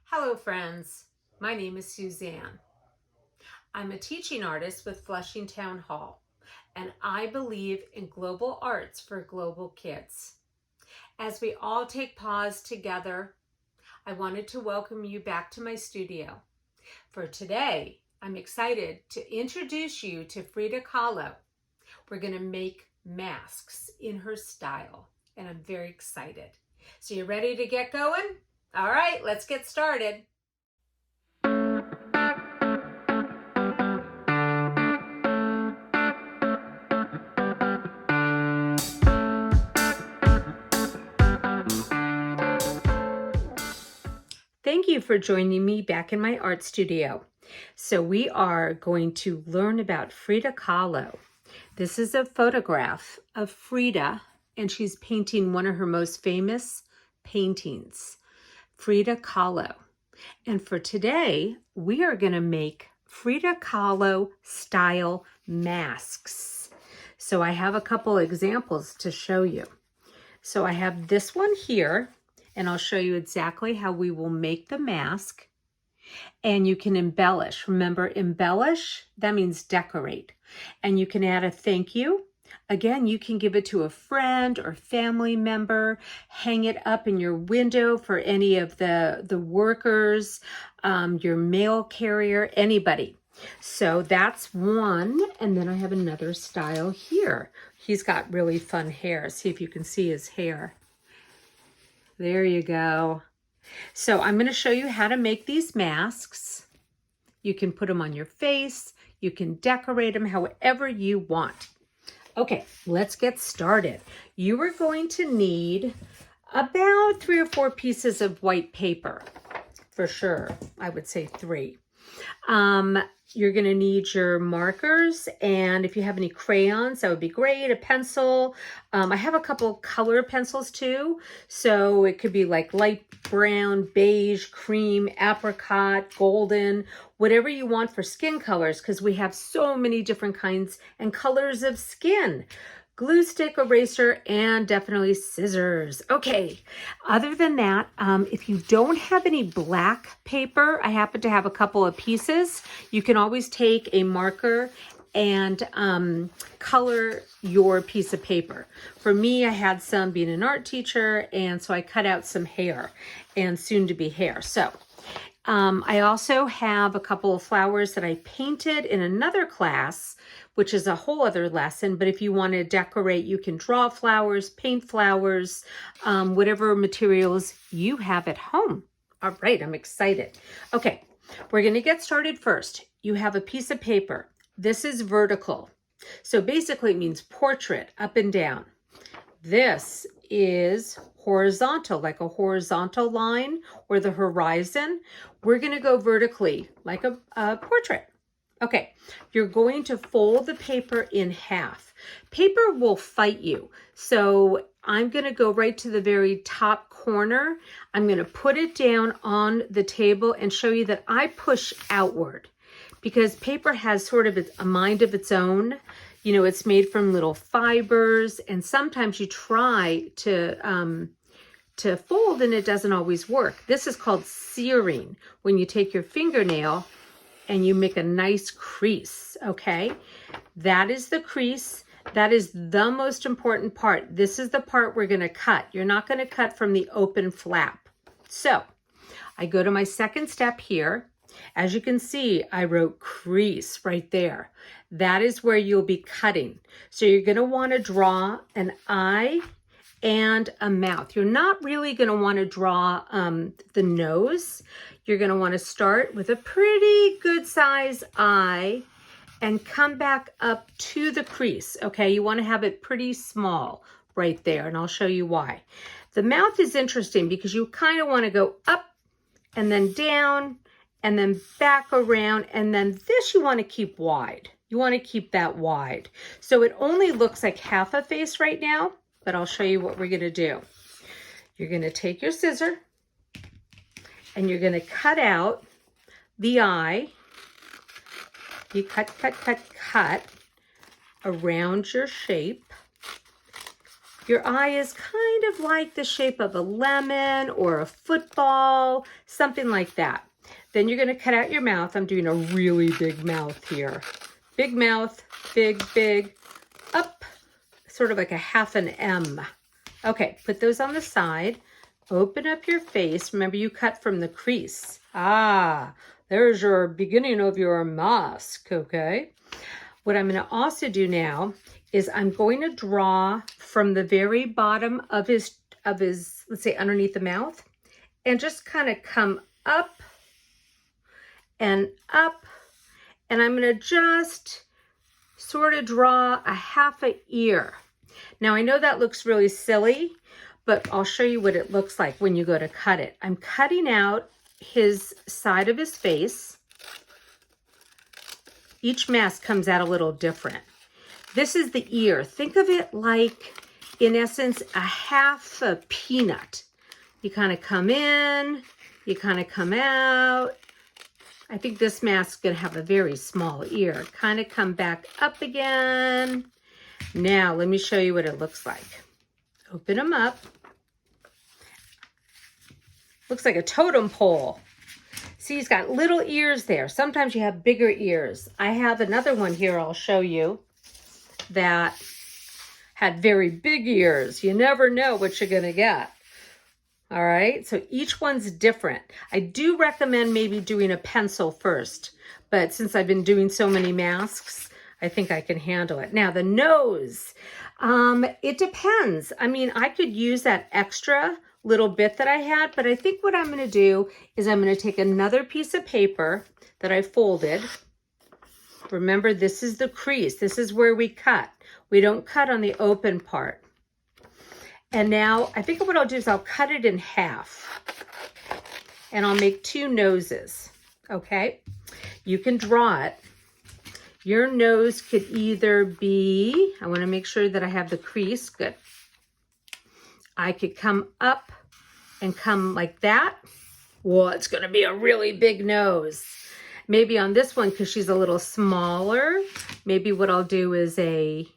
Hello friends, my name is Suzanne. I'm a teaching artist with Flushing Town Hall, and I believe in global arts for global kids. As we all take pause together, I wanted to welcome you back to my studio. For today, I'm excited to introduce you to Frida Kahlo. We're going to make masks in her style, and I'm very excited. So you ready to get going? All right, let's get started. Thank you for joining me back in my art studio. So we are going to learn about Frida Kahlo. This is a photograph of Frida, and she's painting one of her most famous paintings, Frida Kahlo. And for today, we are going to make Frida Kahlo style masks. So I have a couple examples to show you. So I have this one here, and I'll show you exactly how we will make the mask. And you can embellish. Remember, embellish, that means decorate. And you can add a thank you. Again, you can give it to a friend or family member, hang it up in your window for any of the workers, your mail carrier, anybody. So that's one. And then I have another style here. He's got really fun hair. See if you can see his hair. There you go. So I'm going to show you how to make these masks. You can put them on your face. You can decorate them however you want. Okay, let's get started. You are going to need about 3 or 4 pieces of white paper. For sure, I would say 3. You're going to need your markers, and if you have any crayons, that would be great. A pencil. I have a couple color pencils too, so it could be like light brown, beige, cream, apricot, golden, whatever you want for skin colors, because we have so many different kinds and colors of skin. Glue stick, eraser, and definitely scissors. Okay, other than that, if you don't have any black paper, I happen to have a couple of pieces. You can always take a marker and color your piece of paper. For me, I had some being an art teacher, and so I cut out some hair and soon to be hair. So I also have a couple of flowers that I painted in another class, which is a whole other lesson. But if you want to decorate, you can draw flowers, paint flowers, whatever materials you have at home. All right, I'm excited. Okay, we're going to get started first. You have a piece of paper. This is vertical. So basically it means portrait, up and down. This is horizontal, like a horizontal line or the horizon. We're going to go vertically, like a portrait. Okay, you're going to fold the paper in half. Paper will fight you. So I'm going to go right to the very top corner. I'm going to put it down on the table and show you that I push outward because paper has sort of a mind of its own. You know, it's made from little fibers, and sometimes you try to fold and it doesn't always work. This is called searing, when you take your fingernail and you make a nice crease, okay? That is the crease. That is the most important part. This is the part we're gonna cut. You're not gonna cut from the open flap. So I go to my second step here. As you can see, I wrote crease right there. That is where you'll be cutting. So you're gonna wanna draw an eye and a mouth. You're not really gonna wanna draw the nose. You're gonna wanna start with a pretty good size eye and come back up to the crease, okay? You wanna have it pretty small right there, and I'll show you why. The mouth is interesting because you kind of wanna go up and then down and then back around, and then this you wanna keep wide. You wanna keep that wide. So it only looks like half a face right now, but I'll show you what we're gonna do. You're gonna take your scissor and you're gonna cut out the eye. You cut around your shape. Your eye is kind of like the shape of a lemon or a football, something like that. Then you're going to cut out your mouth. I'm doing a really big mouth here. Big mouth, big, big, up, sort of like a half an M. Okay, put those on the side. Open up your face. Remember, you cut from the crease. Ah, there's your beginning of your mask, okay? What I'm going to also do now is I'm going to draw from the very bottom of his, let's say underneath the mouth, and just kind of come up and up, and I'm going to just sort of draw a half an ear. Now I know that looks really silly, but I'll show you what it looks like when you go to cut it. I'm cutting out his side of his face. Each mask comes out a little different. This is the ear. Think of it like, in essence, a half a peanut. You kind of come in, you kind of come out. I think this mask is going to have a very small ear. Kind of come back up again. Now, let me show you what it looks like. Open them up. Looks like a totem pole. See, he's got little ears there. Sometimes you have bigger ears. I have another one here I'll show you that had very big ears. You never know what you're going to get. All right, so each one's different. I do recommend maybe doing a pencil first, but since I've been doing so many masks, I think I can handle it. Now, the nose, it depends. I mean, I could use that extra little bit that I had, but I think what I'm going to do is I'm going to take another piece of paper that I folded. Remember, this is the crease. This is where we cut. We don't cut on the open part. And now I think what I'll do is I'll cut it in half and I'll make two noses, okay? You can draw it. Your nose could either be, I want to make sure that I have the crease, good. I could come up and come like that. Well, it's going to be a really big nose. Maybe on this one, because she's a little smaller, maybe what I'll do is a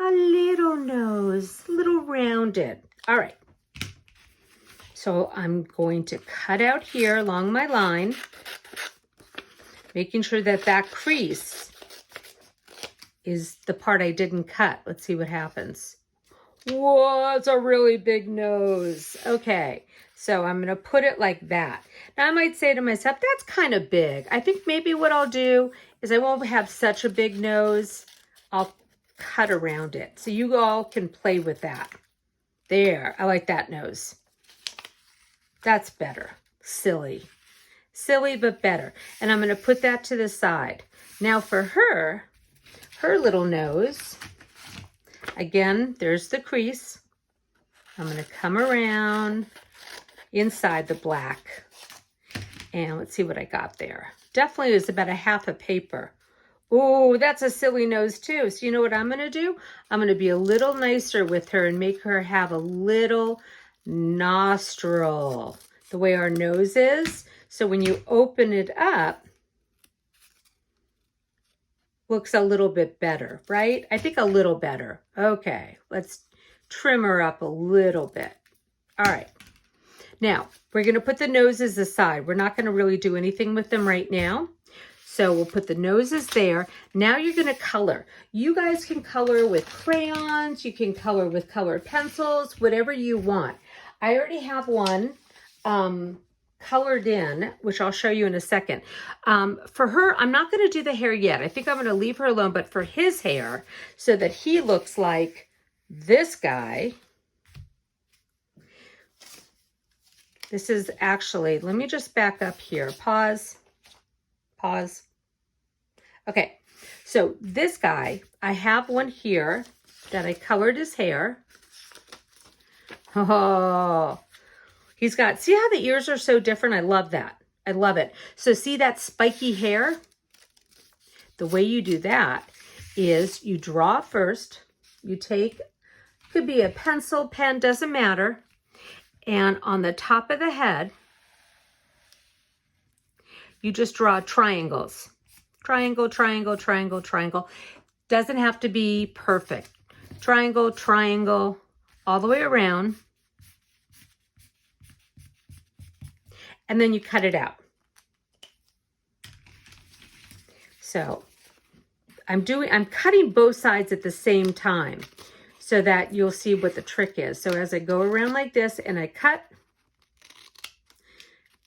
little nose, a little rounded. All right. So I'm going to cut out here along my line, making sure that that crease is the part I didn't cut. Let's see what happens. Whoa, it's a really big nose. Okay, so I'm going to put it like that. Now I might say to myself, that's kind of big. I think maybe what I'll do is I won't have such a big nose. I'll cut around it. So you all can play with that. There, I like that nose. That's better. Silly. Silly, but better. And I'm going to put that to the side. Now for her little nose, again, there's the crease. I'm going to come around inside the black. And let's see what I got there. Definitely is about a half a paper. Oh, that's a silly nose too. So you know what I'm going to do? I'm going to be a little nicer with her and make her have a little nostril, the way our nose is. So when you open it up, looks a little bit better, right? I think a little better. Okay, let's trim her up a little bit. All right. Now, we're going to put the noses aside. We're not going to really do anything with them right now. So we'll put the noses there. Now you're going to color. You guys can color with crayons. You can color with colored pencils, whatever you want. I already have one colored in, which I'll show you in a second. For her, I'm not going to do the hair yet. I think I'm going to leave her alone, but for his hair, so that he looks like this guy. This is actually, let me just back up here. Pause. Pause. Okay, so this guy, I have one here that I colored his hair. Oh, he's got, see how the ears are so different? I love that. I love it. So see that spiky hair? The way you do that is you draw first. You take, could be a pencil, pen, doesn't matter. And on the top of the head, you just draw triangles. Triangle, triangle, triangle, triangle. Doesn't have to be perfect. triangle, triangle, all the way around. And then you cut it out. So I'm cutting both sides at the same time so that you'll see what the trick is. So as I go around like this and I cut,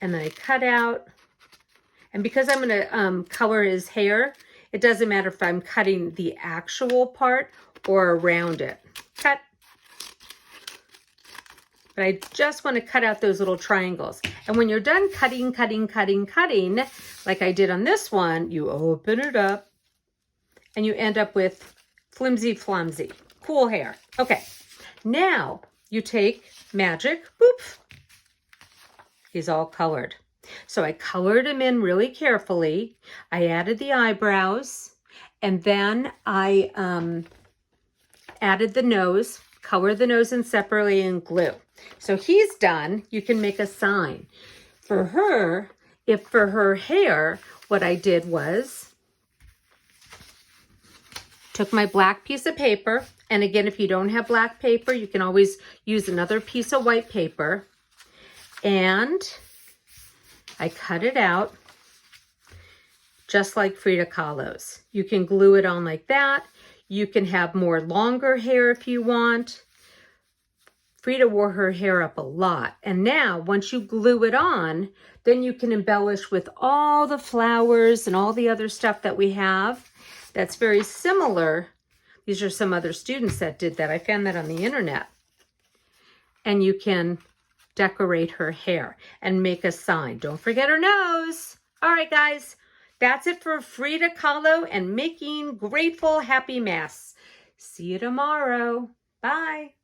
and then I cut out, and because I'm gonna color his hair, it doesn't matter if I'm cutting the actual part or around it. Cut. But I just want to cut out those little triangles. And when you're done cutting, like I did on this one, you open it up and you end up with flimsy flumsy, cool hair. Okay, now you take magic, boop. He's all colored. So I colored him in really carefully. I added the eyebrows, and then I added the nose, colored the nose in separately and glue. So he's done. You can make a sign. For her, for her hair, what I did was took my black piece of paper, and again, if you don't have black paper, you can always use another piece of white paper, and I cut it out just like Frida Kahlo's. You can glue it on like that. You can have more longer hair if you want. Frida wore her hair up a lot. And now, once you glue it on, then you can embellish with all the flowers and all the other stuff that we have. That's very similar. These are some other students that did that. I found that on the internet. And you can decorate her hair and make a sign. Don't forget her nose. All right, guys. That's it for Frida Kahlo and making grateful, happy masks. See you tomorrow. Bye.